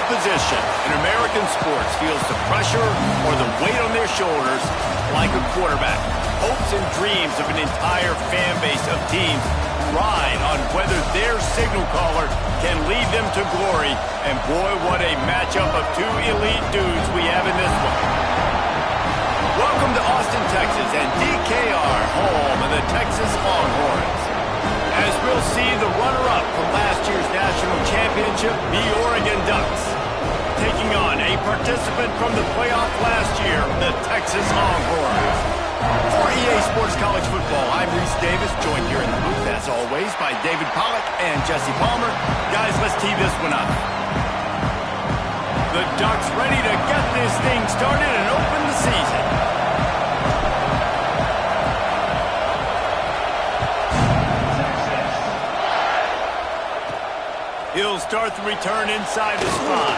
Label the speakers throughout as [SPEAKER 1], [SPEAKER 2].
[SPEAKER 1] position in American sports feels the pressure or the weight on their shoulders like a quarterback. Hopes and dreams of an entire fan base of teams ride on whether their signal caller can lead them to glory. And boy, what a matchup of two elite dudes we have in this one. Welcome to Austin, Texas, and DKR, home of the Texas Longhorns. As we'll see the runner-up from last year's national championship, the Oregon Ducks, taking on a participant from the playoff last year, the Texas Longhorns. For EA Sports College Football, I'm Reese Davis, joined here in the booth, as always, by David Pollack and Jesse Palmer. Guys, let's tee this one up. The Ducks ready to get this thing started and open the season. He'll start the return inside the spot.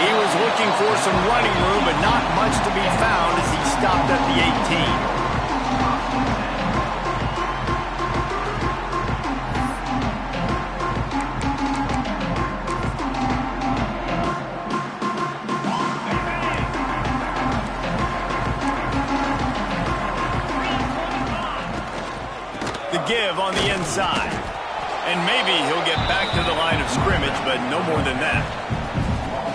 [SPEAKER 1] He was looking for some running room, but not much to be found as he stopped at the 18. The give on the inside. And maybe he'll get back to the line of scrimmage, but no more than that.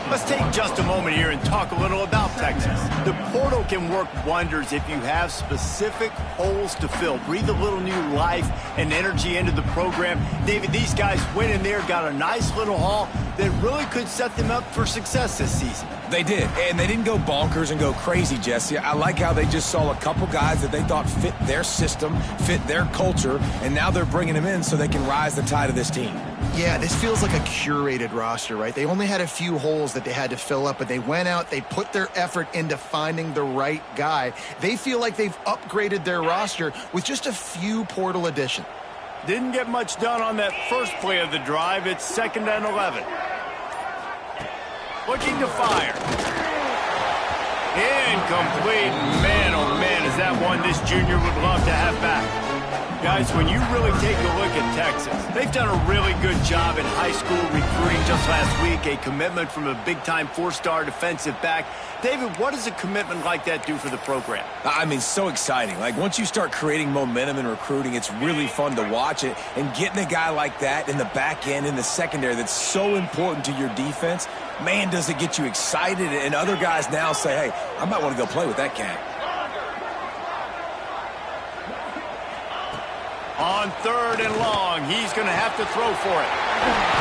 [SPEAKER 1] Let's take just a moment here and talk a little about Texas. The portal can work wonders if you have specific holes to fill. Breathe a little new life and energy into the program. David, these guys went in there, got a nice little haul that really could set them up for success this season.
[SPEAKER 2] They did, and they didn't go bonkers and go crazy, Jesse. I like how they just saw a couple guys that they thought fit their system, fit their culture, and now they're bringing them in so they can rise the tide of this team.
[SPEAKER 3] Yeah, this feels like a curated roster, right? They only had a few holes that they had to fill up, but they went out, they put their effort into finding the right guy. They feel like they've upgraded their roster with just a few portal additions.
[SPEAKER 1] Didn't get much done on that first play of the drive. It's 2nd and 11. Looking to fire. Incomplete. Man, oh man, is that one this junior would love to have back. Guys, when you really take a look at Texas, they've done a really good job in high school recruiting. Just last week, a commitment from a big-time 4-star defensive back. David, what does a commitment like that do for the program?
[SPEAKER 2] I mean, so exciting. Like, once you start creating momentum in recruiting, it's really fun to watch it. And getting a guy like that in the back end, in the secondary, that's so important to your defense, man, does it get you excited. And other guys now say, hey, I might want to go play with that cat.
[SPEAKER 1] On 3rd and long, he's going to have to throw for it.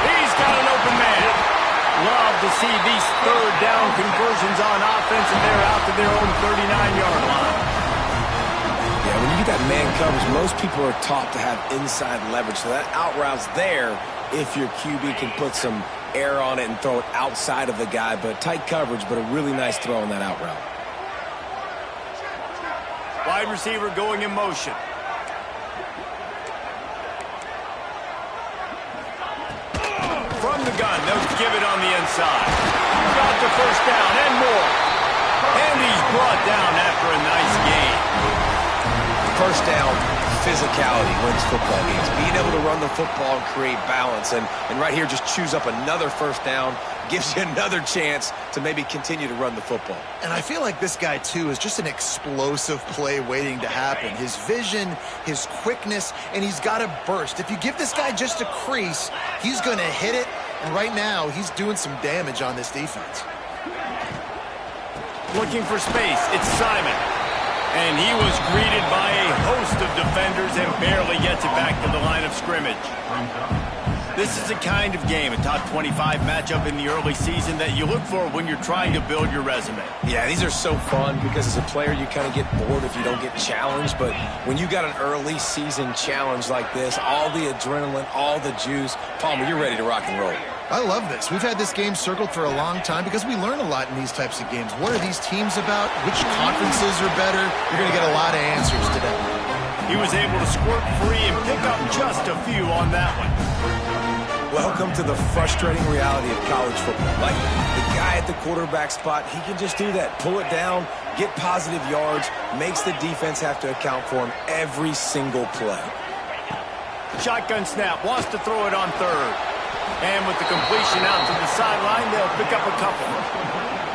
[SPEAKER 1] He's got an open man. Love to see these 3rd down conversions on offense, and they're out to their own 39-yard line.
[SPEAKER 2] Yeah, when you get that man coverage, most people are taught to have inside leverage. So that out route's there if your QB can put some air on it and throw it outside of the guy. But tight coverage, but a really nice throw on that out route.
[SPEAKER 1] Wide receiver going in motion. From the gun, they'll give it on the inside. Got the first down and more. And he's brought down after a nice gain.
[SPEAKER 2] First down, physicality wins football games. Being able to run the football and create balance. And right here, just choose up another first down. Gives you another chance to maybe continue to run the football.
[SPEAKER 3] And I feel like this guy, too, is just an explosive play waiting to happen. His vision, his quickness, and he's got a burst. If you give this guy just a crease, he's going to hit it. And right now, he's doing some damage on this defense.
[SPEAKER 1] Looking for space. It's Simon. And he was greeted by a host of defenders and barely gets it back to the line of scrimmage. This is the kind of game, a top 25 matchup in the early season, that you look for when you're trying to build your resume.
[SPEAKER 2] Yeah, these are so fun because as a player, you kind of get bored if you don't get challenged. But when you got an early season challenge like this, all the adrenaline, all the juice, Palmer, you're ready to rock and roll.
[SPEAKER 3] I love this. We've had this game circled for a long time because we learn a lot in these types of games. What are these teams about? Which conferences are better? You're going to get a lot of answers today.
[SPEAKER 1] He was able to squirt free and pick up just a few on that one.
[SPEAKER 2] Welcome to the frustrating reality of college football. Like, the guy at the quarterback spot, he can just do that. Pull it down, get positive yards, makes the defense have to account for him every single play.
[SPEAKER 1] Shotgun snap, wants to throw it on 3rd. And with the completion out to the sideline, they'll pick up a couple.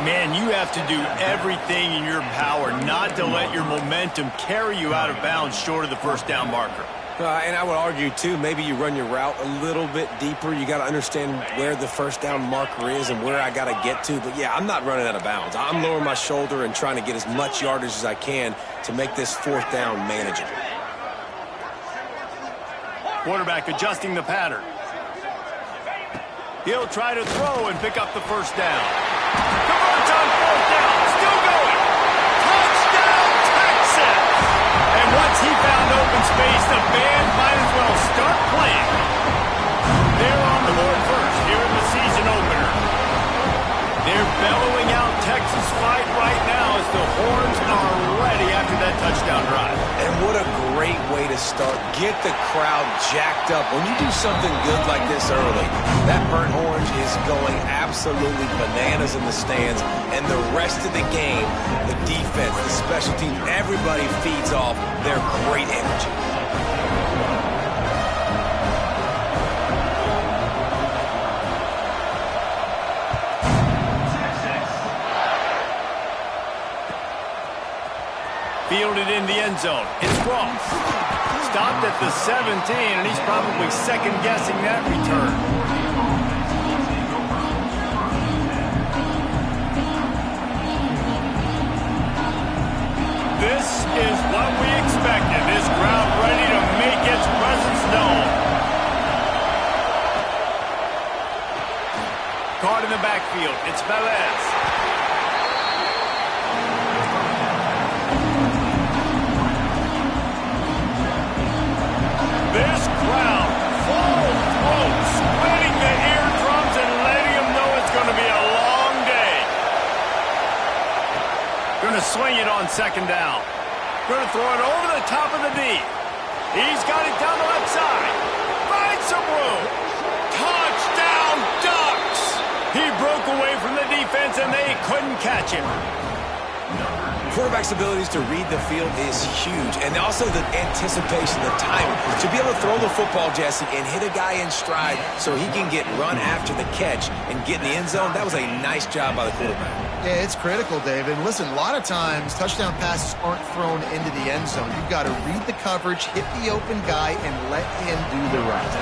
[SPEAKER 1] Man, you have to do everything in your power not to let your momentum carry you out of bounds short of the first down marker.
[SPEAKER 2] And I would argue, too, maybe you run your route a little bit deeper. You got to understand where the first down marker is and where I got to get to. But, yeah, I'm not running out of bounds. I'm lowering my shoulder and trying to get as much yardage as I can to make this fourth down manageable.
[SPEAKER 1] Quarterback adjusting the pattern. He'll try to throw and pick up the first down. Converts on fourth down. Still going. Touchdown, Texas! And once he found open space, the band might as well start playing. They're on the board first here in the season opener. They're bellowing out Texas fight right now as the horns are ready after that touchdown drive.
[SPEAKER 2] And what a great way to start. Get the crowd jacked up. When you do something good like this early, that burnt orange is going absolutely bananas in the stands. And the rest of the game, the defense, the special teams, everybody feeds off their great energy.
[SPEAKER 1] Fielded in the end zone. It's Ross. Stopped at the 17, and he's probably second-guessing that return. This is what we expected. This crowd ready to make its presence known. Caught in the backfield. It's Velez. This crowd, full throat, sweating the eardrums and letting them know it's going to be a long day. Going to swing it on second down. Going to throw it over the top of the D. He's got it down the left side. Finds some room. Touchdown, Ducks! He broke away from the defense and they couldn't catch him.
[SPEAKER 2] Quarterback's abilities to read the field is huge, and also the anticipation, the timing. To be able to throw the football, Jesse, and hit a guy in stride so he can get run after the catch and get in the end zone, that was a nice job by the quarterback.
[SPEAKER 3] Yeah, it's critical, David. Listen, a lot of times touchdown passes aren't thrown into the end zone. You've got to read the coverage, hit the open guy, and let him do the rest.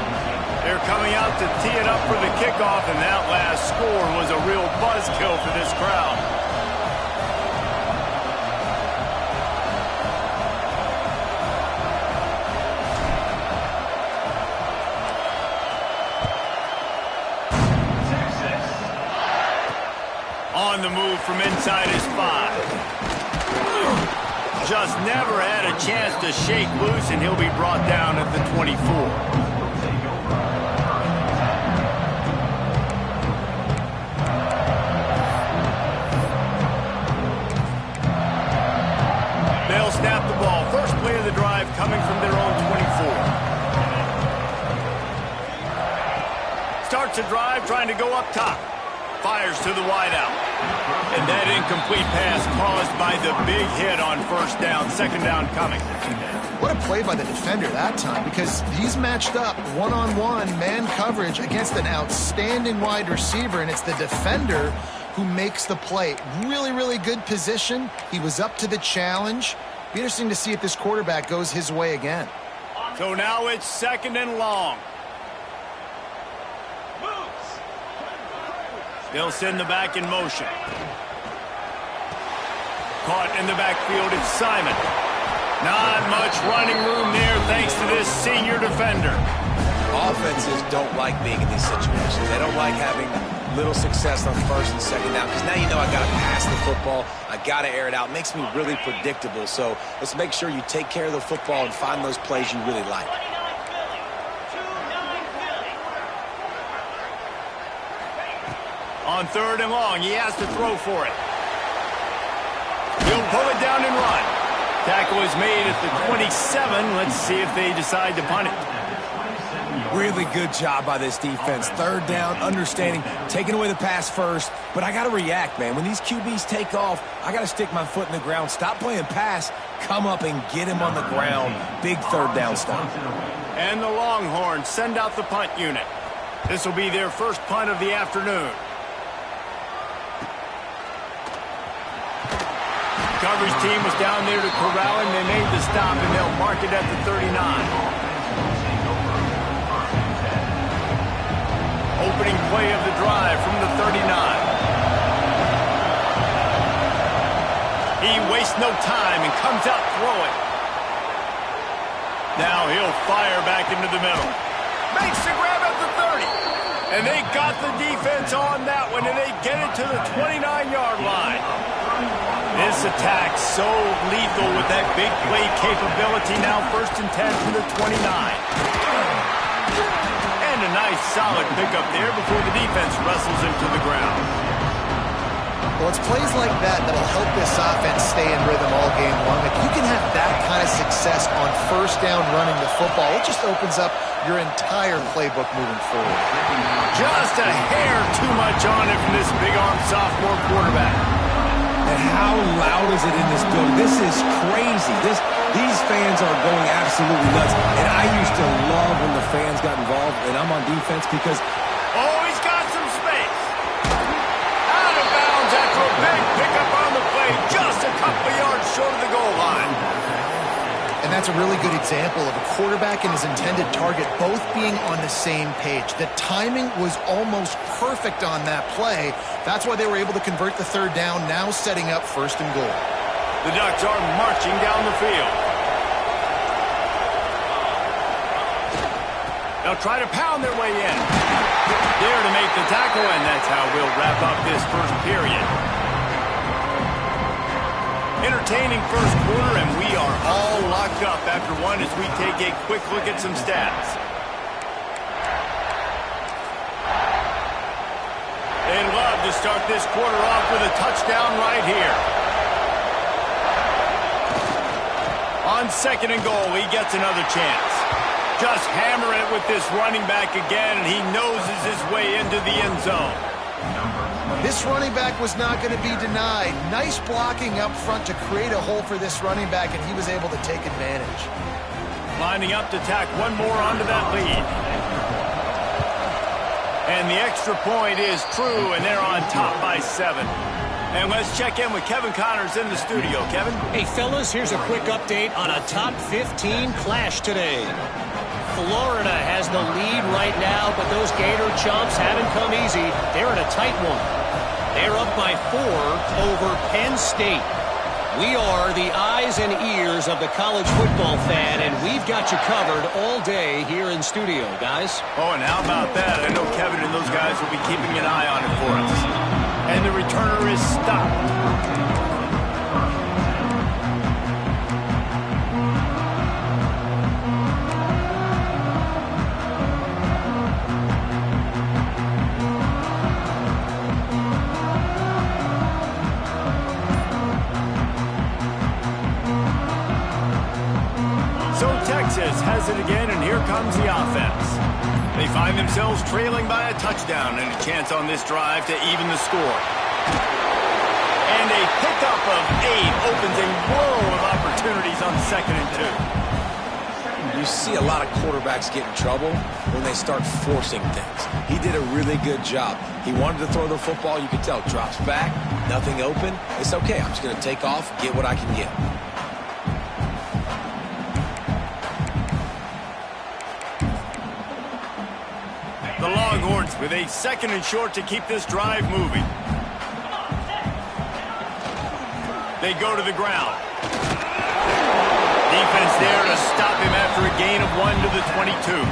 [SPEAKER 1] They're coming out to tee it up for the kickoff, and that last score was a real buzzkill for this crowd. On the move from inside his 5. Just never had a chance to shake loose, and he'll be brought down at the 24. They'll snap the ball. First play of the drive coming from their own 24. Starts a drive trying to go up top. Fires to the wideout. And that incomplete pass caused by the big hit on first down. Second down coming.
[SPEAKER 3] What a play by the defender that time, because he's matched up one-on-one man coverage against an outstanding wide receiver, and it's the defender who makes the play. Really, really good position. He was up to the challenge. Be interesting to see if this quarterback goes his way again.
[SPEAKER 1] So now it's second and long. They'll send the back in motion. Caught in the backfield, it's Simon. Not much running room there thanks to this senior defender.
[SPEAKER 2] Offenses don't like being in these situations. They don't like having little success on first and second down, because now you know I got to pass the football. I got to air it out. It makes me really predictable. So let's make sure you take care of the football and find those plays you really like.
[SPEAKER 1] On third and long, he has to throw for it. He'll pull it down and run. Tackle is made at the 27. Let's see if they decide to punt it.
[SPEAKER 2] Really good job by this defense. Third down, understanding, taking away the pass first. But I got to react, man. When these QBs take off, I got to stick my foot in the ground. Stop playing pass. Come up and get him on the ground. Big third down stop.
[SPEAKER 1] And the Longhorns send out the punt unit. This will be their first punt of the afternoon. Coverage team was down there to corral him. They made the stop, and they'll mark it at the 39. Opening play of the drive from the 39. He wastes no time and comes out throwing. Now he'll fire back into the middle. Makes the grab at the 30. And they got the defense on that one, and they get it to the 29-yard line. This attack so lethal with that big play capability. Now 1st and 10 from the 29. And a nice solid pickup there before the defense wrestles him to the ground.
[SPEAKER 3] Well, it's plays like that that'll help this offense stay in rhythm all game long. If you can have that kind of success on 1st down running the football, it just opens up your entire playbook moving forward.
[SPEAKER 1] Just a hair too much on it from this big-arm sophomore quarterback.
[SPEAKER 2] And how loud is it in this building? This is crazy. These fans are going absolutely nuts. And I used to love when the fans got involved, and I'm on defense because...
[SPEAKER 1] Oh, he's got some space. Out of bounds after a big pickup on the play, just a couple of yards short of the goal line.
[SPEAKER 3] And that's a really good example of a quarterback and his intended target both being on the same page. The timing was almost perfect on that play. That's why they were able to convert the 3rd down, now setting up 1st and goal.
[SPEAKER 1] The Ducks are marching down the field. They'll try to pound their way in. There to make the tackle, and that's how we'll wrap up this first period. Entertaining first quarter, and we are all locked up after one as we take a quick look at some stats. They'd love to start this quarter off with a touchdown right here. On 2nd and goal, he gets another chance. Just hammer it with this running back again, and he noses his way into the end zone.
[SPEAKER 3] This running back was not going to be denied. Nice blocking up front to create a hole for this running back, and he was able to take advantage.
[SPEAKER 1] Lining up to tack one more onto that lead. And the extra point is true, and they're on top by 7. And let's check in with Kevin Connors in the studio. Kevin?
[SPEAKER 4] Hey, fellas, here's a quick update on a top 15 clash today. Florida has the lead right now, but those Gator chumps haven't come easy. They're in a tight one. They're up by 4 over Penn State. We are the eyes and ears of the college football fan, and we've got you covered all day here in studio, guys.
[SPEAKER 1] Oh, and how about that? I know Kevin and those guys will be keeping an eye on it for us. And the returner is stopped. Has it again, and here comes the offense. They find themselves trailing by a touchdown and a chance on this drive to even the score. And a pickup of 8 opens a world of opportunities on 2nd and 2.
[SPEAKER 2] You see a lot of quarterbacks get in trouble when they start forcing things. He did a really good job. He wanted to throw the football. You could tell. Drops back, nothing open. It's okay. I'm just going to take off, get what I can get.
[SPEAKER 1] The Longhorns with a 2nd and short to keep this drive moving. They go to the ground. Defense there to stop him after a gain of 1 to the 22.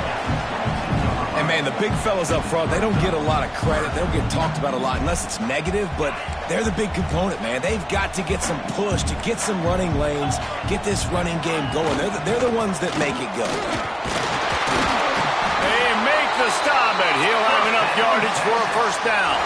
[SPEAKER 2] And, man, the big fellas up front, they don't get a lot of credit. They don't get talked about a lot unless it's negative, but they're the big component, man. They've got to get some push, to get some running lanes, get this running game going. They're the ones that make it go.
[SPEAKER 1] The stop, and he'll have enough yardage for a 1st down.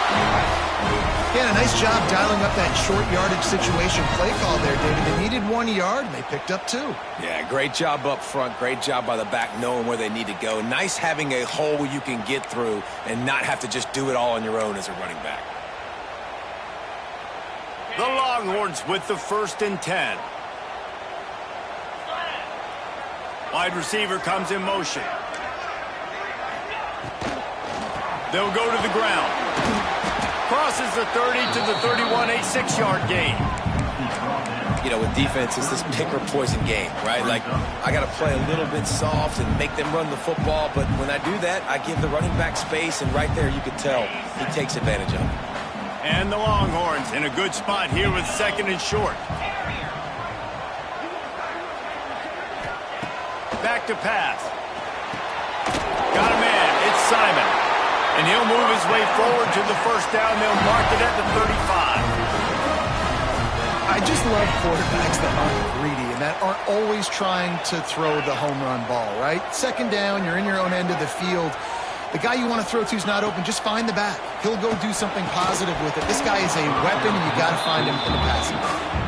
[SPEAKER 3] Yeah, a nice job dialing up that short yardage situation play call there, David. They needed 1 yard, and they picked up 2.
[SPEAKER 2] Yeah, great job up front. Great job by the back knowing where they need to go. Nice having a hole you can get through and not have to just do it all on your own as a running back.
[SPEAKER 1] The Longhorns with the 1st and 10. Wide receiver comes in motion. They'll go to the ground. Crosses the 30 to the 31, a 6-yard gain.
[SPEAKER 2] You know, with defense, it's this pick or poison game, right? Like, I got to play a little bit soft and make them run the football, but when I do that, I give the running back space, and right there you can tell he takes advantage of it.
[SPEAKER 1] And the Longhorns in a good spot here with 2nd and short. Back to pass. Got a man. It's Simon. And he'll move his way forward to the first down. They'll mark it at the 35.
[SPEAKER 3] I just love quarterbacks that aren't greedy and that aren't always trying to throw the home run ball, right? 2nd down, you're in your own end of the field. The guy you want to throw to is not open. Just find the back. He'll go do something positive with it. This guy is a weapon, and you got to find him in the passing game.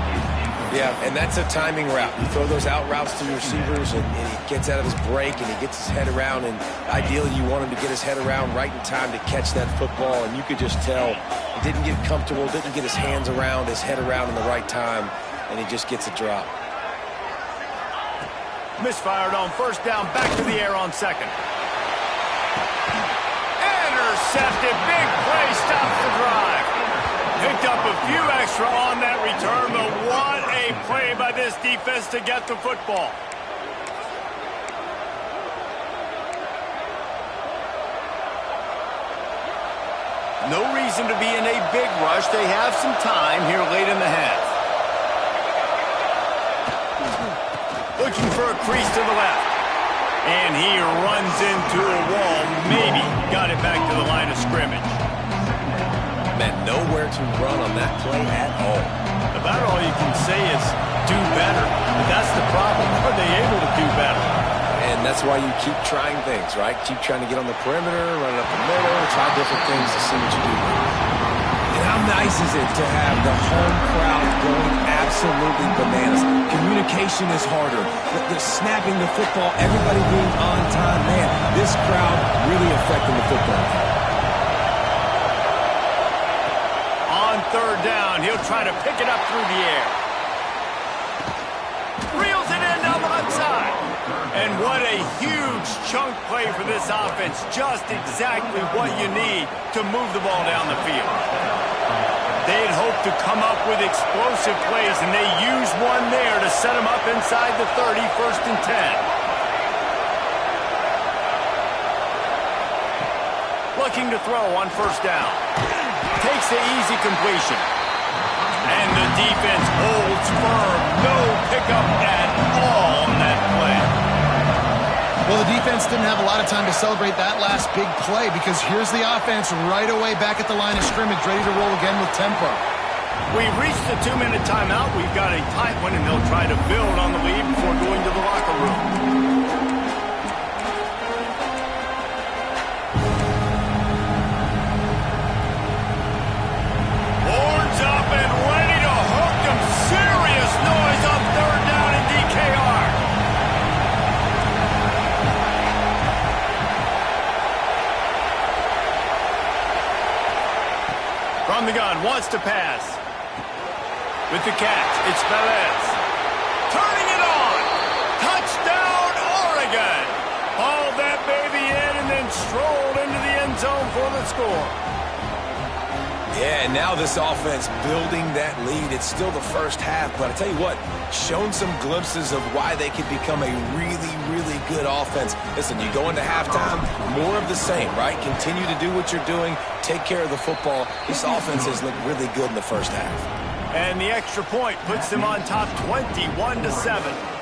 [SPEAKER 2] Yeah, and that's a timing route. You throw those out routes to your receivers, and he gets out of his break, and he gets his head around, and ideally you want him to get his head around right in time to catch that football, and you could just tell he didn't get comfortable, didn't get his hands around, his head around in the right time, and he just gets a drop.
[SPEAKER 1] Misfired on first down, back to the air on 2nd. Intercepted, big play, stops the drive. Picked up a few extra on that return, but what a play by this defense to get the football. No reason to be in a big rush. They have some time here late in the half. Looking for a crease to the left. And he runs into a wall. Maybe got it back to the line of scrimmage.
[SPEAKER 2] Man, nowhere to run on that play at all.
[SPEAKER 1] About all you can say is do better. But that's the problem. Are they able to do better?
[SPEAKER 2] And that's why you keep trying things, right? Keep trying to get on the perimeter, run it up the middle, try different things to see what you do. And how nice is it to have the home crowd going absolutely bananas? Communication is harder. The snapping the football, everybody being on time. Man, this crowd really affecting the football.
[SPEAKER 1] On 3rd down, he'll try to pick it up through the air. Reels it in down the left side. And what a huge chunk play for this offense. Just exactly what you need to move the ball down the field. They'd hoped to come up with explosive plays, and they used one there to set them up inside the 30, 1st and 10. Looking to throw on 1st down. Takes the easy completion. And the defense holds firm. No pickup at all on that play.
[SPEAKER 3] Well, the defense didn't have a lot of time to celebrate that last big play because here's the offense right away back at the line of scrimmage, ready to roll again with tempo.
[SPEAKER 1] We've reached the 2-minute timeout. We've got a tight one, and they'll try to build on the lead before going to the locker room. Horns up and ready to hook them. Serious noise on 3rd down in DKR. From the gun, wants to pass. With the catch, it's Velez. Turning it on. Touchdown, Oregon. Hauled that baby in and then strolled into the end zone for the score.
[SPEAKER 2] Yeah, and now this offense building that lead. It's still the first half, but I tell you what, shown some glimpses of why they could become a really, really good offense. Listen, you go into halftime, more of the same, right? Continue to do what you're doing, take care of the football. This offense has looked really good in the first half.
[SPEAKER 1] And the extra point puts them on top 21-7.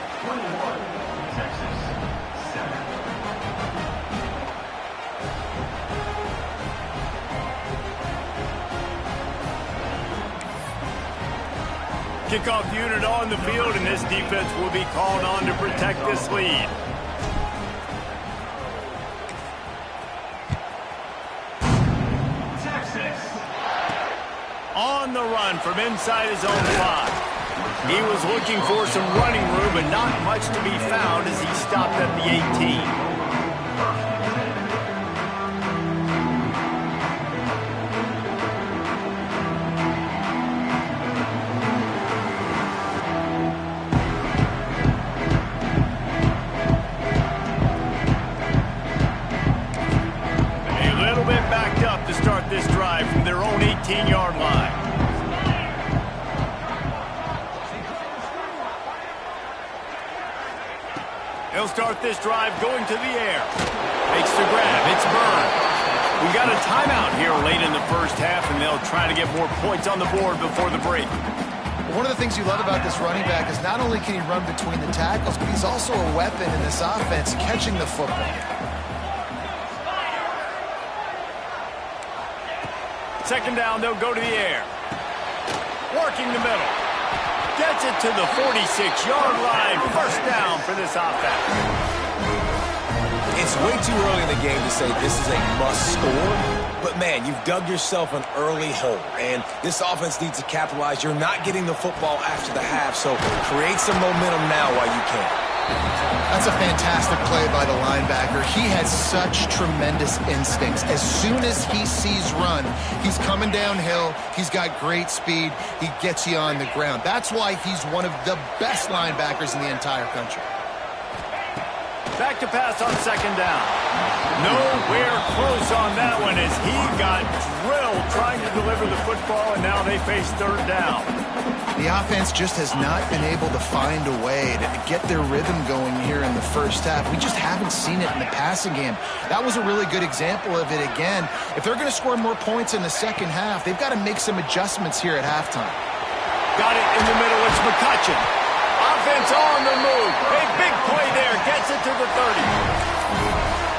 [SPEAKER 1] Kickoff unit on the field, and this defense will be called on to protect this lead. Texas. On the run from inside his own 5. He was looking for some running room, but not much to be found as he stopped at the 18. He'll start this drive going to the air. Makes the grab. It's Byrne. We got a timeout here late in the first half, and they'll try to get more points on the board before the break.
[SPEAKER 3] One of the things you love about this running back is not only can he run between the tackles, but he's also a weapon in this offense, catching the football.
[SPEAKER 1] Second down, they'll go to the air. Working the middle. Gets it to the 46-yard line. First down for this offense.
[SPEAKER 2] It's way too early in the game to say this is a must score, but man, you've dug yourself an early hole, and this offense needs to capitalize. You're not getting the football after the half, so create some momentum now while you can.
[SPEAKER 3] That's a fantastic play by the linebacker. He has such tremendous instincts. As soon as he sees run, he's coming downhill. He's got great speed. He gets you on the ground. That's why he's one of the best linebackers in the entire country.
[SPEAKER 1] Back to pass on second down. Nowhere close on that one as he got drilled trying to deliver the football, and now they face third down.
[SPEAKER 3] The offense just has not been able to find a way to get their rhythm going here in the first half. We just haven't seen it in the passing game. That was a really good example of it again. If they're going to score more points in the second half, they've got to make some adjustments here at halftime.
[SPEAKER 1] Got it in the middle. It's McCutcheon. Offense on the move. A big play there. Gets it to the 30.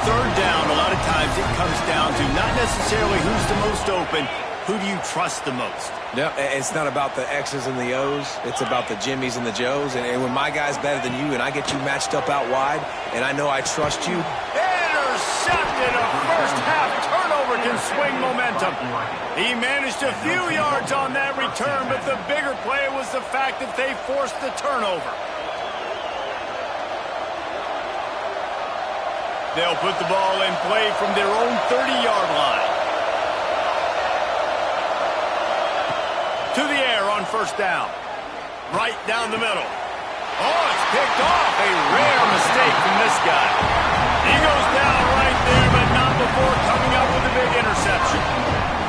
[SPEAKER 1] Third down, a lot of times it comes down to not necessarily who's the most open, who do you trust the most?
[SPEAKER 2] Yeah, it's not about the X's and the O's. It's about the Jimmies and the Joes. And when my guy's better than you and I get you matched up out wide and I know I trust you.
[SPEAKER 1] Intercepted. A first half turnover can swing momentum. He managed a few yards on that return, but the bigger play was the fact that they forced the turnover. They'll put the ball in play from their own 30-yard line. To the air on first down. Right down the middle. Oh, it's picked off. A rare mistake from this guy. He goes down right there, but not before coming up with a big interception.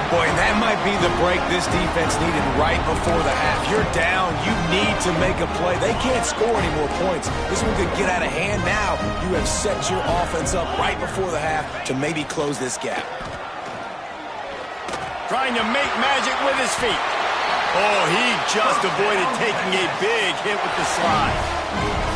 [SPEAKER 2] Boy, that might be the break this defense needed right before the half. You're down. You need to make a play. They can't score any more points. This one could get out of hand now. You have set your offense up right before the half to maybe close this gap.
[SPEAKER 1] Trying to make magic with his feet. Oh, he just avoided taking a big hit with the slide.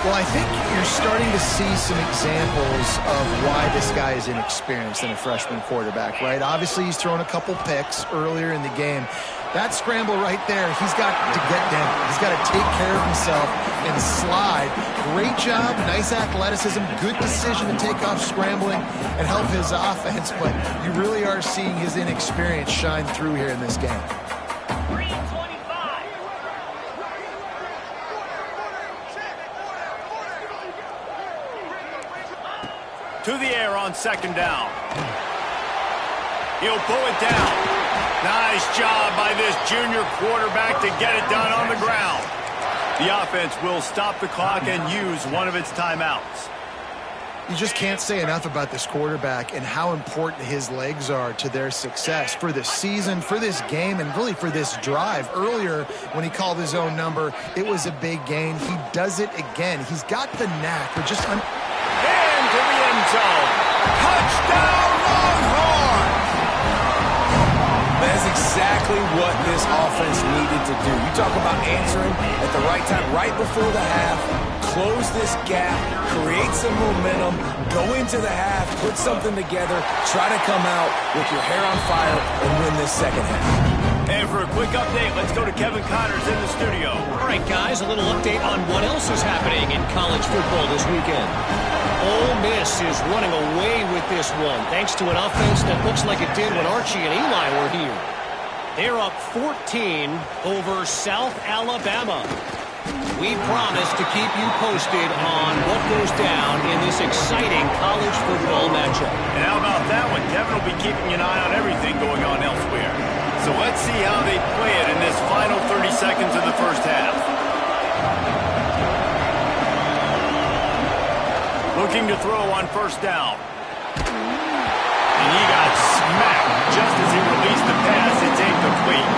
[SPEAKER 3] Well, I think you're starting to see some examples of why this guy is inexperienced in a freshman quarterback, right? Obviously, he's thrown a couple picks earlier in the game. That scramble right there, he's got to get down. He's got to take care of himself and slide. Great job, nice athleticism, good decision to take off scrambling and help his offense, but you really are seeing his inexperience shine through here in this game.
[SPEAKER 1] To the air on second down. He'll pull it down. Nice job by this junior quarterback to get it done on the ground. The offense will stop the clock and use one of its timeouts.
[SPEAKER 3] You just can't say enough about this quarterback and how important his legs are to their success for this season, for this game, and really for this drive. Earlier, when he called his own number, it was a big gain. He does it again. He's got the knack for just...
[SPEAKER 1] To the end zone. Touchdown, Longhorns!
[SPEAKER 2] That's exactly what this offense needed to do. You talk about answering at the right time, right before the half, close this gap, create some momentum, go into the half, put something together, try to come out with your hair on fire and win this second half.
[SPEAKER 1] And for a quick update, let's go to Kevin Connors in the studio.
[SPEAKER 4] All right, guys, a little update on what else is happening in college football this weekend. Ole Miss is running away with this one, thanks to an offense that looks like it did when Archie and Eli were here. They're up 14 over South Alabama. We promise to keep you posted on what goes down in this exciting college football matchup.
[SPEAKER 1] And how about that one? Kevin will be keeping an eye on everything going on elsewhere. So let's see how they play it in this final 30 seconds of the first half. Looking to throw on first down. And he got smacked just as he released the pass. It's incomplete.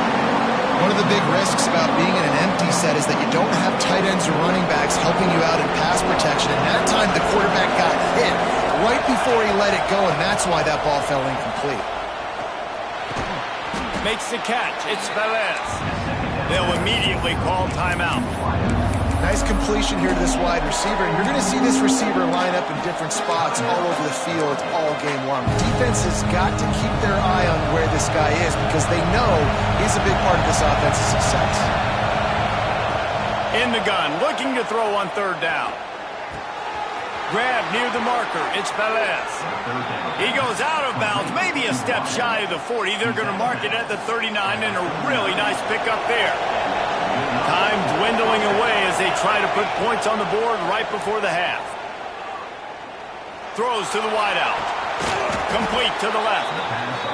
[SPEAKER 3] One of the big risks about being in an empty set is that you don't have tight ends or running backs helping you out in pass protection. And that time the quarterback got hit right before he let it go, and that's why that ball fell incomplete.
[SPEAKER 1] Makes the catch. It's Velez. They'll immediately call timeout.
[SPEAKER 3] Nice completion here to this wide receiver, and you're going to see this receiver line up in different spots all over the field all game long. The defense has got to keep their eye on where this guy is because they know he's a big part of this offense's success.
[SPEAKER 1] In the gun, looking to throw on third down. Grab near the marker. It's Velez. He goes out of bounds, maybe a step shy of the 40. They're going to mark it at the 39, and a really nice pickup there. Time dwindling away as they try to put points on the board right before the half. Throws to the wideout. Complete to the left.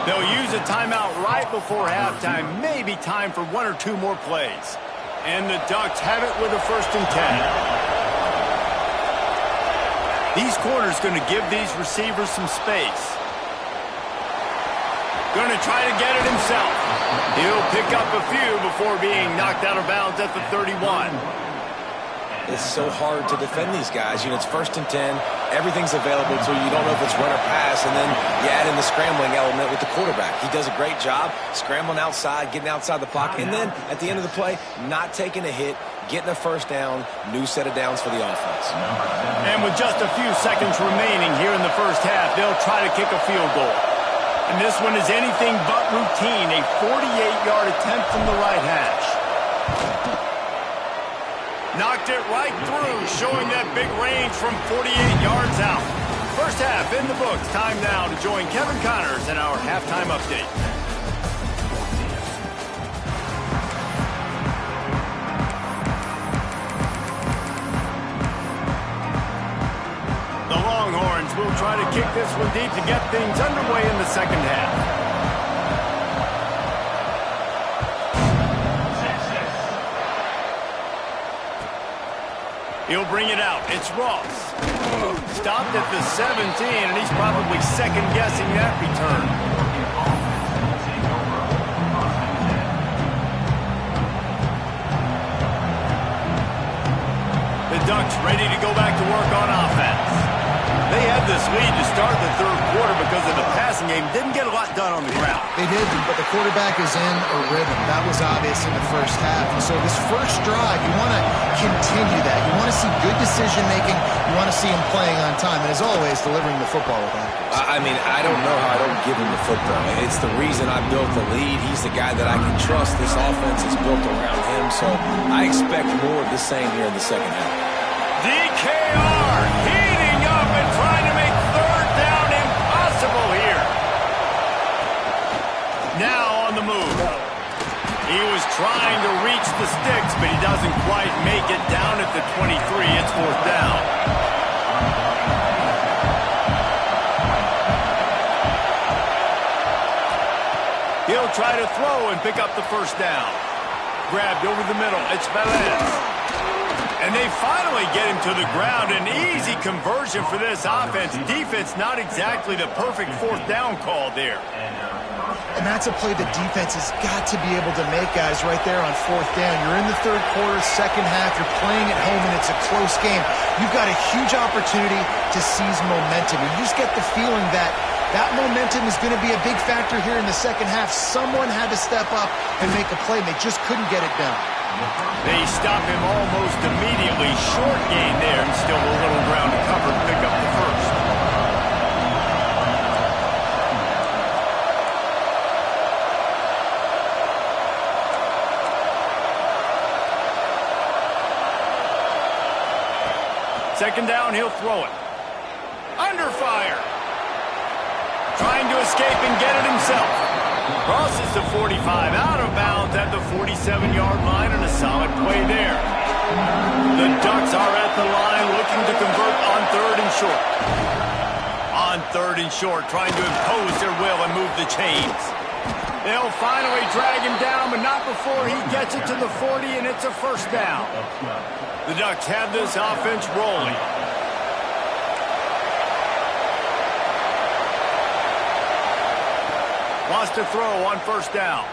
[SPEAKER 1] They'll use a timeout right before halftime. Maybe time for one or two more plays. And the Ducks have it with a 1st and 10. These corners going to give these receivers some space. Going to try to get it himself. He'll pick up a few before being knocked out of bounds at the 31.
[SPEAKER 2] It's so hard to defend these guys. You know, it's 1st and 10. Everything's available to you. You don't know if it's run or pass, and then you add in the scrambling element with the quarterback. He does a great job scrambling outside, getting outside the pocket, and then at the end of the play, not taking a hit, getting a 1st down, new set of downs for the offense.
[SPEAKER 1] And with just a few seconds remaining here in the first half, they'll try to kick a field goal. And this one is anything but routine, a 48-yard attempt from the right hash. Knocked it right through, showing that big range from 48 yards out. First half in the books. Time now to join Kevin Connors in our halftime update. The Longhorns will try to kick this one deep to get things underway in the second half. He'll bring it out. It's Ross. Stopped at the 17, and he's probably second-guessing that return. The Ducks ready to go back to work on offense. They had this lead to start the third quarter because of the passing game. Didn't get a lot done on the ground.
[SPEAKER 3] They did, but the quarterback is in a rhythm. That was obvious in the first half. And so this first drive, you want to continue that. You want to see good decision-making. You want to see him playing on time. And as always, delivering the football with accuracy.
[SPEAKER 2] I mean, I don't know how I don't give him the football. It's the reason I built the lead. He's the guy that I can trust. This offense is built around him. So I expect more of the same here in the second half.
[SPEAKER 1] DKR heating up and trying to make third down impossible here. Now on the move. He was trying to reach the sticks, but he doesn't quite make it down at the 23. It's 4th down. He'll try to throw and pick up the 1st down. Grabbed over the middle. It's Velez. And they finally get him to the ground. An easy conversion for this offense. Defense not exactly the perfect 4th down call there.
[SPEAKER 3] And that's a play the defense has got to be able to make, guys, right there on 4th down. You're in the third quarter, second half. You're playing at home, and it's a close game. You've got a huge opportunity to seize momentum. And you just get the feeling that that momentum is going to be a big factor here in the second half. Someone had to step up and make a play, and they just couldn't get it done.
[SPEAKER 1] They stop him almost immediately. Short gain there, and still a little ground to cover to pick up the 1st. Second down, he'll throw it. Under fire. Trying to escape and get it himself. Crosses the 45, out of bounds at the 47-yard line, and a solid play there. The Ducks are at the line looking to convert on 3rd and short. On 3rd and short, trying to impose their will and move the chains. They'll finally drag him down, but not before he gets it to the 40, and it's a 1st down. The Ducks have this offense rolling. Wants to throw on 1st down.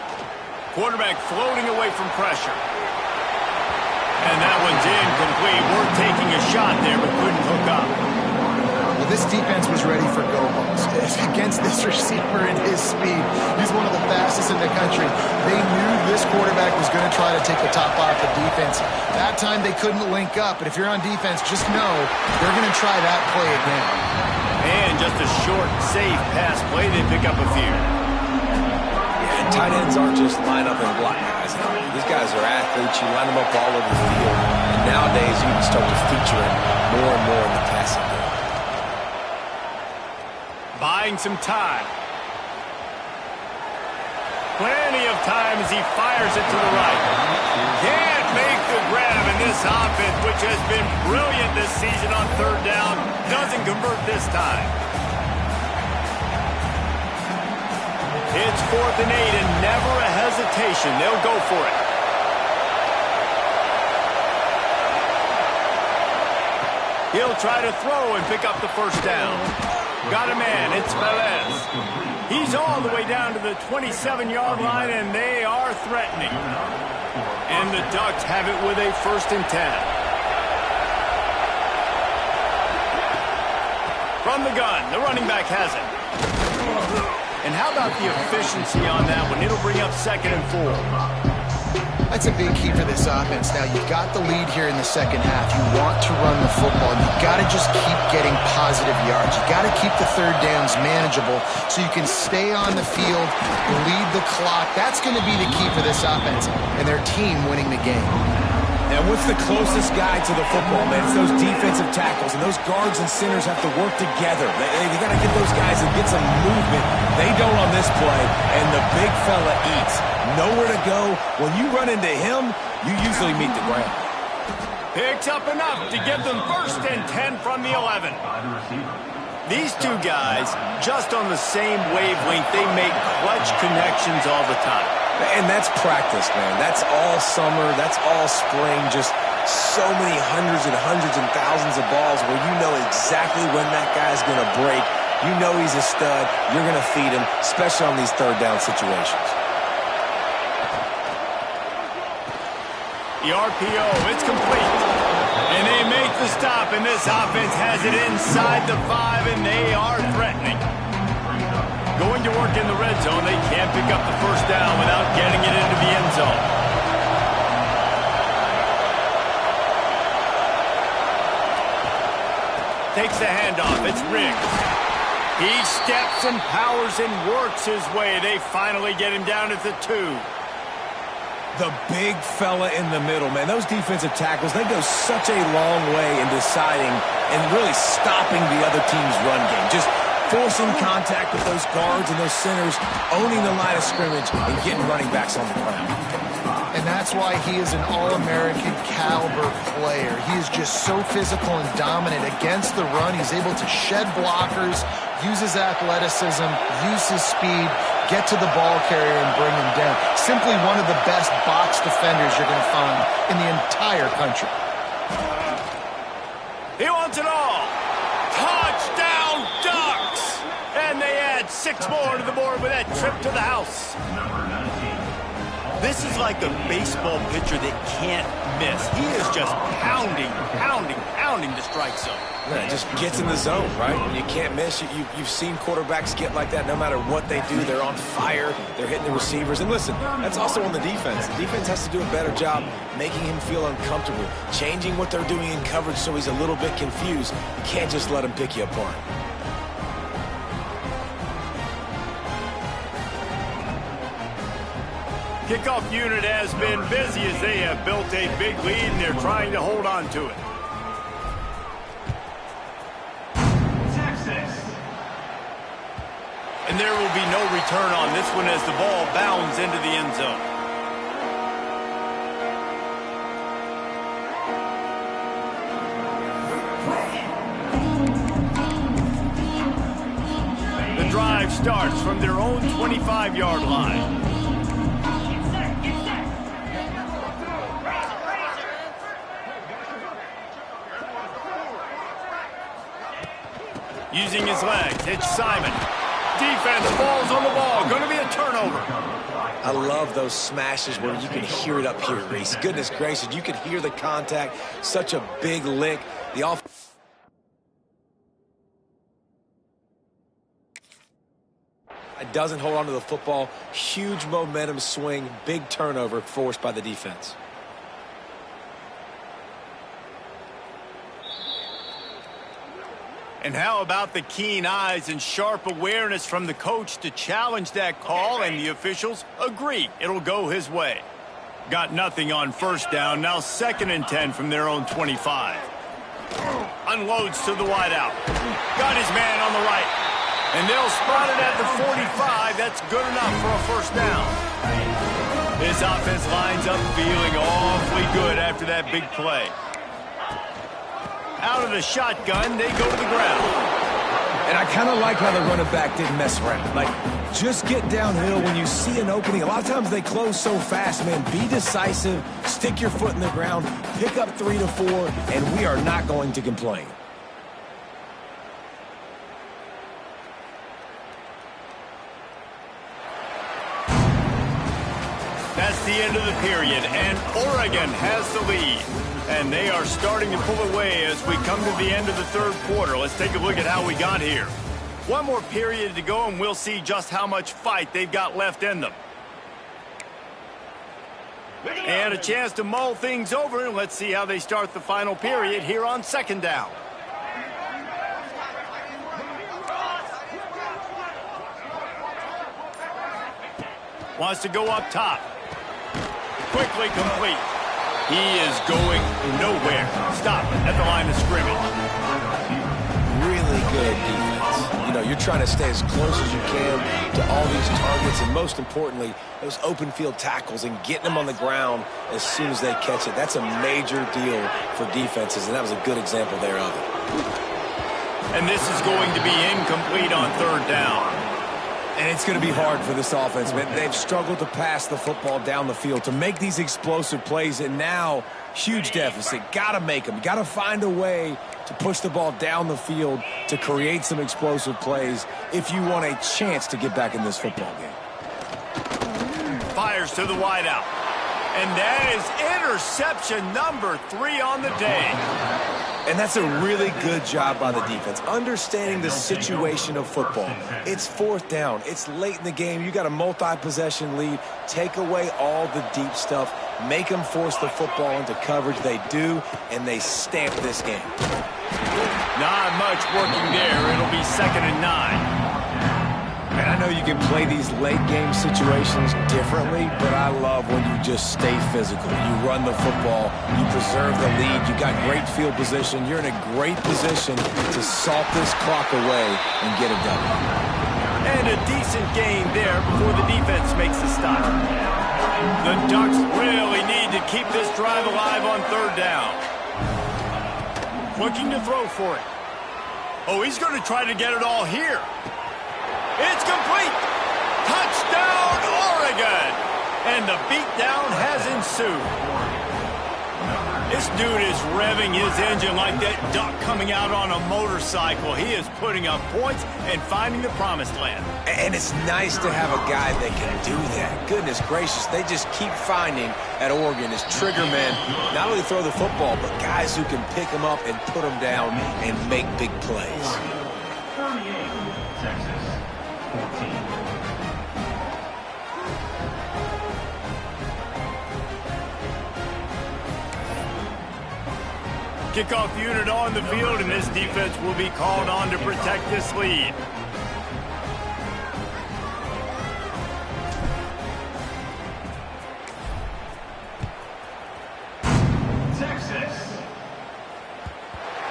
[SPEAKER 1] Quarterback floating away from pressure. And that one's incomplete. We're taking a shot there, but couldn't hook up.
[SPEAKER 3] Well, this defense was ready for go balls. Against this receiver and his speed, he's one of the fastest in the country. They knew this quarterback was going to try to take the top off the defense. That time they couldn't link up, but if you're on defense, just know they're going to try that play again.
[SPEAKER 1] And just a short, safe pass play, they pick up a few.
[SPEAKER 2] Yeah, tight ends aren't just line up and block guys. These guys are athletes. You line them up all over the field. And nowadays, you can start to feature them more and more in the passing game.
[SPEAKER 1] Buying some time. Plenty of time as he fires it to the right. Can't make the grab, and this offense, which has been brilliant this season on third down, doesn't convert this time. It's 4th and 8, and never a hesitation. They'll go for it. He'll try to throw and pick up the first down. Got a man, it's Velez. He's all the way down to the 27-yard line, and they are threatening. And the Ducks have it with a 1st and 10. From the gun, the running back has it. And how about the efficiency on that one? It'll bring up 2nd and 4.
[SPEAKER 3] That's a big key for this offense. Now, you've got the lead here in the second half. You want to run the football. You've got to just keep getting positive yards. You've got to keep the third downs manageable so you can stay on the field, lead the clock. That's going to be the key for this offense and their team winning the game.
[SPEAKER 2] And what's the closest guy to the football, man? It's those defensive tackles, and those guards and centers have to work together. They got to get those guys and get some movement. They don't on this play, and the big fella eats. Nowhere to go. When you run into him, you usually meet the ground.
[SPEAKER 1] Picks up enough to give them 1st and 10 from the 11. These two guys, just on the same wavelength, they make clutch connections all the time.
[SPEAKER 2] And that's practice, man. That's all summer. That's all spring. Just so many hundreds and thousands of balls where you know exactly when that guy's going to break. You know he's a stud. You're going to feed him, especially on these third down situations.
[SPEAKER 1] The RPO, it's complete. And they make the stop, and this offense has it inside the 5, and they are threatening. Going to work in the red zone, they can't pick up the first down without getting it into the end zone. Takes the handoff, it's Riggs. He steps and powers and works his way. They finally get him down at the 2.
[SPEAKER 2] The big fella in the middle, man. Those defensive tackles, they go such a long way in deciding and really stopping the other team's run game. Just forcing contact with those guards and those centers, owning the line of scrimmage, and getting running backs on the ground.
[SPEAKER 3] And that's why he is an All-American caliber player. He is just so physical and dominant against the run. He's able to shed blockers, use his athleticism, use his speed, get to the ball carrier and bring him down. Simply one of the best box defenders you're going to find in the entire country.
[SPEAKER 1] He wants it all. Touchdown, Ducks! And they add 6 more to the board with that trip to the house. This is like a baseball pitcher that can't miss. He is just pounding the strike zone.
[SPEAKER 2] Yeah, it just gets in the zone, right? You can't miss. You've seen quarterbacks get like that no matter what they do. They're on fire. They're hitting the receivers. And listen, that's also on the defense. The defense has to do a better job making him feel uncomfortable, changing what they're doing in coverage so he's a little bit confused. You can't just let him pick you apart.
[SPEAKER 1] Kickoff unit has been busy as they have built a big lead and they're trying to hold on to it. And there will be no return on this one as the ball bounds into the end zone. The drive starts from their own 25-yard line. Using his legs, it's Simon. Defense falls on the ball. Going to be a turnover.
[SPEAKER 2] I love those smashes where you can hear it up here, Reese. Goodness gracious, you can hear the contact. Such a big lick. It doesn't hold on to the football. Huge momentum swing. Big turnover forced by the defense.
[SPEAKER 1] And how about the keen eyes and sharp awareness from the coach to challenge that call, and the officials agree it'll go his way. Got nothing on first down. Now 2nd and 10 from their own 25. Unloads to the wideout. Got his man on the right. And they'll spot it at the 45. That's good enough for a first down. This offense lines up feeling awfully good after that big play. Out of the shotgun, they go to the ground.
[SPEAKER 2] And I kind of like how the running back didn't mess around. Like, just get downhill when you see an opening. A lot of times they close so fast, man. Be decisive, stick your foot in the ground, pick up 3 to 4, and we are not going to complain.
[SPEAKER 1] That's the end of the period, and Oregon has the lead. And they are starting to pull away as we come to the end of the 3rd quarter. Let's take a look at how we got here. One more period to go, and we'll see just how much fight they've got left in them. And a chance to mull things over. Let's see how they start the final period here on 2nd down. Wants to go up top. Quickly complete. He is going nowhere. Stop at the line of scrimmage.
[SPEAKER 2] Really good defense. You know, you're trying to stay as close as you can to all these targets, and most importantly, those open field tackles and getting them on the ground as soon as they catch it. That's a major deal for defenses, and that was a good example there of it.
[SPEAKER 1] And this is going to be incomplete on 3rd down.
[SPEAKER 2] And it's going to be hard for this offense, man. They've struggled to pass the football down the field, to make these explosive plays, and now huge deficit. Got to make them. Got to find a way to push the ball down the field to create some explosive plays if you want a chance to get back in this football game.
[SPEAKER 1] Fires to the wideout. And that is interception number 3 on the day.
[SPEAKER 2] And that's a really good job by the defense, understanding the situation of football. It's 4th down. It's late in the game. You got a multi-possession lead. Take away all the deep stuff. Make them force the football into coverage. They do, and they stamp this game.
[SPEAKER 1] Not much working there. It'll be 2nd and 9.
[SPEAKER 2] And I know you can play these late game situations differently, but I love when you just stay physical. You run the football, you preserve the lead, you got great field position. You're in a great position to salt this clock away and get it done.
[SPEAKER 1] And a decent gain there before the defense makes the stop. The Ducks really need to keep this drive alive on 3rd down. Looking to throw for it. Oh, he's going to try to get it all here. It's complete. Touchdown, Oregon. And the beatdown has ensued. This dude is revving his engine like that duck coming out on a motorcycle. He is putting up points and finding the promised land.
[SPEAKER 2] And it's nice to have a guy that can do that. Goodness gracious, they just keep finding at Oregon as trigger men, not only throw the football, but guys who can pick them up and put them down and make big plays.
[SPEAKER 5] 38, Texas, 14.
[SPEAKER 1] Kickoff unit on the field, and this defense will be called on to protect this lead.
[SPEAKER 5] Texas.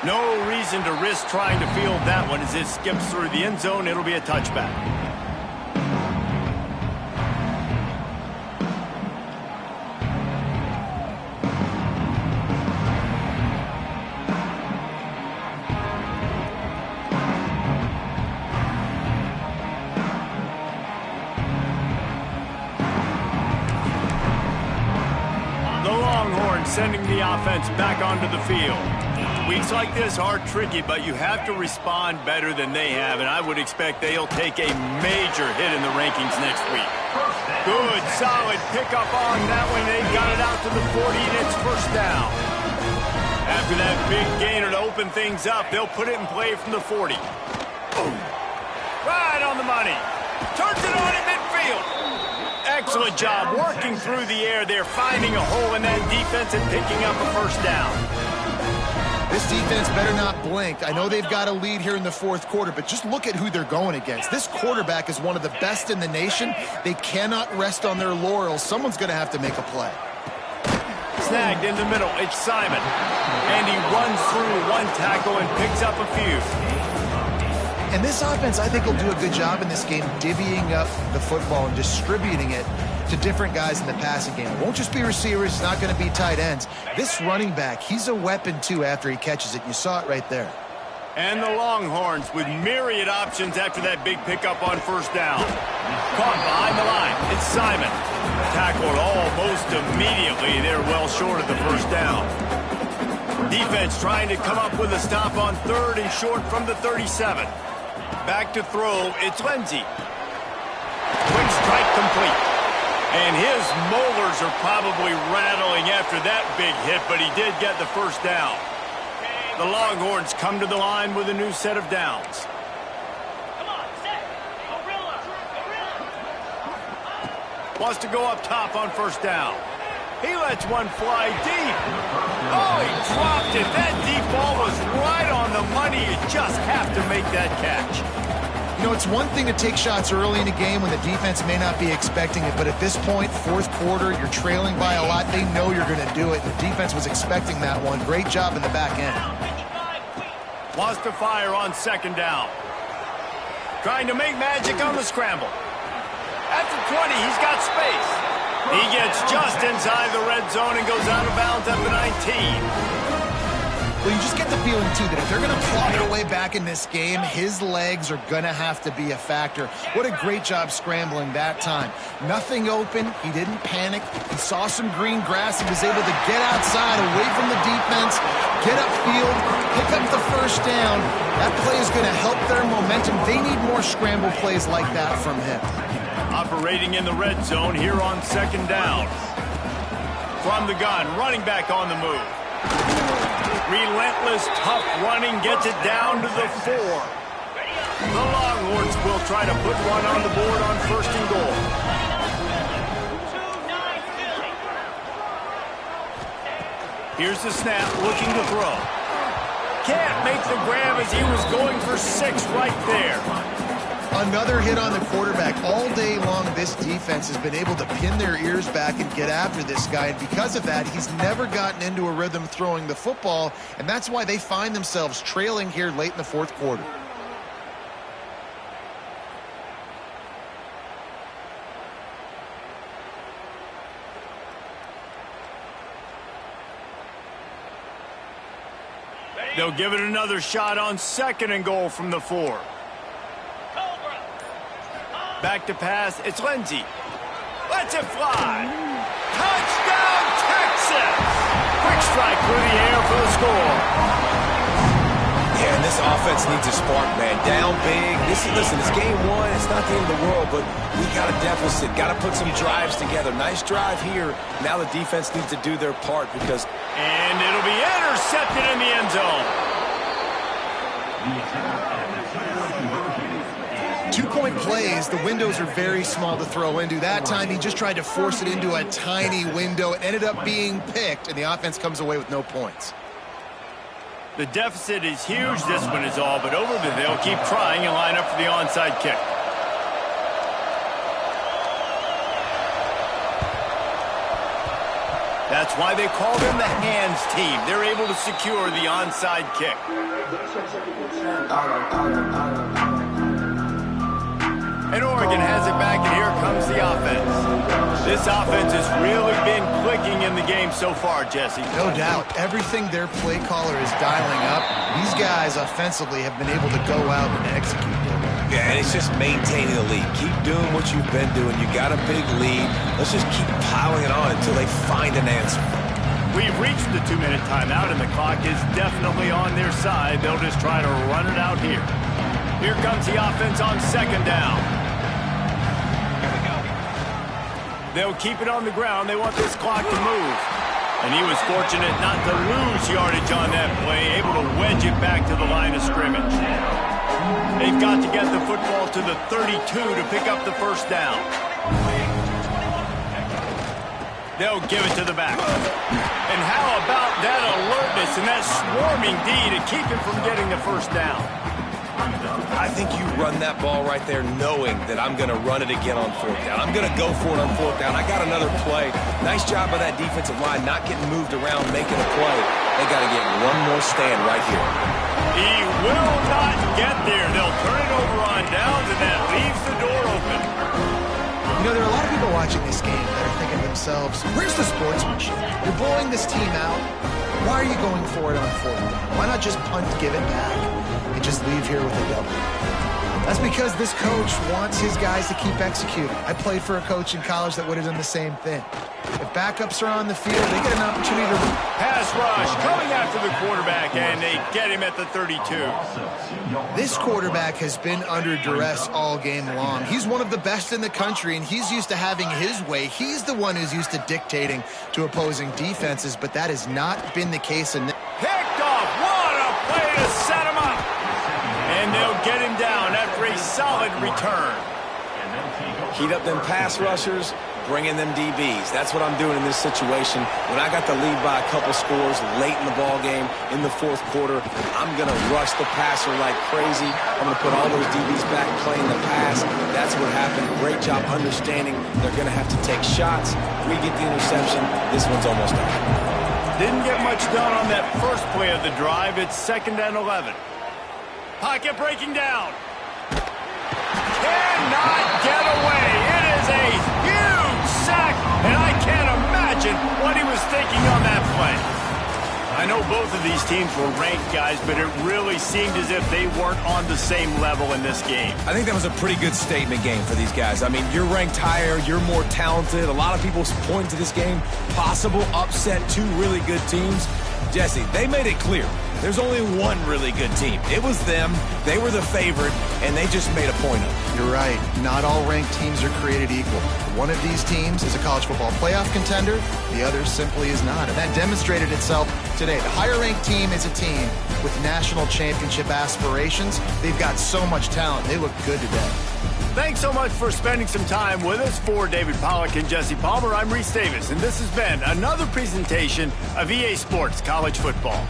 [SPEAKER 1] No reason to risk trying to field that one as it skips through the end zone. It'll be a touchback. Sending the offense back onto the field. Weeks like this are tricky, but you have to respond better than they have, and I would expect they'll take a major hit in the rankings next week. Good, solid pickup on that one. They got it out to the 40, and it's first down. After that big gainer to open things up, they'll put it in play from the 40. Boom. Right on the money. Turns it on in midfield. Excellent job working through the air there, finding a hole in that defense and picking up a first down.
[SPEAKER 3] This defense better not blink. I know they've got a lead here in the fourth quarter, but just look at who they're going against. This quarterback is one of the best in the nation. They cannot rest on their laurels. Someone's going to have to make a play.
[SPEAKER 1] Snagged in the middle. It's Simon. And he runs through one tackle and picks up a few.
[SPEAKER 3] And this offense, I think, will do a good job in this game divvying up the football and distributing it to different guys in the passing game. It won't just be receivers. It's not going to be tight ends. This running back, he's a weapon, too, after he catches it. You saw it right there.
[SPEAKER 1] And the Longhorns with myriad options after that big pickup on first down. Caught behind the line. It's Simon. Tackled almost immediately. They're well short of the first down. Defense trying to come up with a stop on third and short from the 37. Back to throw. It's Lindsey. Quick strike complete. And his molars are probably rattling after that big hit, but he did get the first down. The Longhorns come to the line with a new set of downs. Wants to go up top on first down. He lets one fly deep. Oh, he dropped it. That deep ball was right on the money. You just have to make that catch.
[SPEAKER 3] You know, it's one thing to take shots early in a game when the defense may not be expecting it, but at this point, fourth quarter, you're trailing by a lot. They know you're going to do it. The defense was expecting that one. Great job in the back end.
[SPEAKER 1] Wants to fire on second down. Trying to make magic on the scramble. At the 20, he's got space. He gets just inside the red zone and goes out of bounds at the 19.
[SPEAKER 3] Well, you just get the feeling, too, that if they're going to claw their way back in this game, his legs are going to have to be a factor. What a great job scrambling that time. Nothing open. He didn't panic. He saw some green grass. He was able to get outside, away from the defense, get upfield, pick up the first down. That play is going to help their momentum. They need more scramble plays like that from him.
[SPEAKER 1] Operating in the red zone here on second down. From the gun, running back on the move. Relentless, tough running gets it down to the 4. The Longhorns will try to put one on the board on first and goal. Here's the snap, looking to throw. Can't make the grab as he was going for 6 right there.
[SPEAKER 3] Another hit on the quarterback. All day long, this defense has been able to pin their ears back and get after this guy. And because of that, he's never gotten into a rhythm throwing the football. And that's why they find themselves trailing here late in the fourth quarter.
[SPEAKER 1] They'll give it another shot on second and goal from the 4. Back to pass, it's Lindsey. Lets it fly. Touchdown, Texas! Quick strike through the air for the score.
[SPEAKER 2] Yeah, and this offense needs a spark, man. Down big. Listen, it's game 1. It's not the end of the world, but we got a deficit. Got to put some drives together. Nice drive here. Now the defense needs to do their part because...
[SPEAKER 1] And it'll be intercepted in the end zone.
[SPEAKER 3] 2-point plays, the windows are very small to throw into. That time, he just tried to force it into a tiny window. It ended up being picked, and the offense comes away with no points.
[SPEAKER 1] The deficit is huge. This one is all but over, but they'll keep trying and line up for the onside kick. That's why they call them the hands team. They're able to secure the onside kick. And Oregon has it back, and here comes the offense. This offense has really been clicking in the game so far, Jesse.
[SPEAKER 3] No doubt. Everything their play caller is dialing up, these guys offensively have been able to go out and execute.
[SPEAKER 2] Yeah, and it's just maintaining the lead. Keep doing what you've been doing. You got a big lead. Let's just keep piling it on until they find an answer.
[SPEAKER 1] We've reached the 2-minute timeout, and the clock is definitely on their side. They'll just try to run it out here. Here comes the offense on second down.
[SPEAKER 2] Here we go.
[SPEAKER 1] They'll keep it on the ground. They want this clock to move. And he was fortunate not to lose yardage on that play, able to wedge it back to the line of scrimmage. They've got to get the football to the 32 to pick up the first down. They'll give it to the back. And how about that alertness and that swarming D to keep him from getting the first down?
[SPEAKER 2] I think you run that ball right there knowing that I'm going to run it again on fourth down. I'm going to go for it on fourth down. I got another play. Nice job by that defensive line not getting moved around, making a play. They got to get one more stand right here.
[SPEAKER 1] He will not get there. They'll turn it over on downs, and that leaves the door open.
[SPEAKER 3] You know, there are a lot of people watching this game that are thinking to themselves, where's the sportsmanship? You're blowing this team out. Why are you going for it on fourth down? Why not just punt, give it back, and just leave here with a W? That's because this coach wants his guys to keep executing. I played for a coach in college that would have done the same thing. If backups are on the field, they get an opportunity to...
[SPEAKER 1] Pass rush coming after the quarterback, and they get him at the 32.
[SPEAKER 3] This quarterback has been under duress all game long. He's one of the best in the country, and he's used to having his way. He's the one who's used to dictating to opposing defenses, but that has not been the case in...
[SPEAKER 1] Picked off. What a play to set him up. And they'll get him down after a solid return.
[SPEAKER 2] Heat up them pass rushers, bring in them DBs. That's what I'm doing in this situation. When I got the lead by a couple scores late in the ball game in the fourth quarter, I'm going to rush the passer like crazy. I'm going to put all those DBs back playing the pass. That's what happened. Great job understanding they're going to have to take shots. We get the interception. This one's almost done.
[SPEAKER 1] Didn't get much done on that first play of the drive. It's 2nd and 11. Pocket breaking down. Cannot get away. It is a huge sack, and I can't imagine what he was thinking on that play. I know both of these teams were ranked guys, but it really seemed as if they weren't on the same level in this game.
[SPEAKER 2] I think that was a pretty good statement game for these guys. I mean, you're ranked higher, you're more talented. A lot of people point to this game, possible upset, two really good teams. Jesse, they made it clear. There's only one really good team. It was them. They were the favorite, and they just made a point of it.
[SPEAKER 3] You're right. Not all ranked teams are created equal. One of these teams is a college football playoff contender. The other simply is not. And that demonstrated itself today. The higher-ranked team is a team with national championship aspirations. They've got so much talent. They look good today.
[SPEAKER 1] Thanks so much for spending some time with us. For David Pollack and Jesse Palmer, I'm Reese Davis, and this has been another presentation of EA Sports College Football.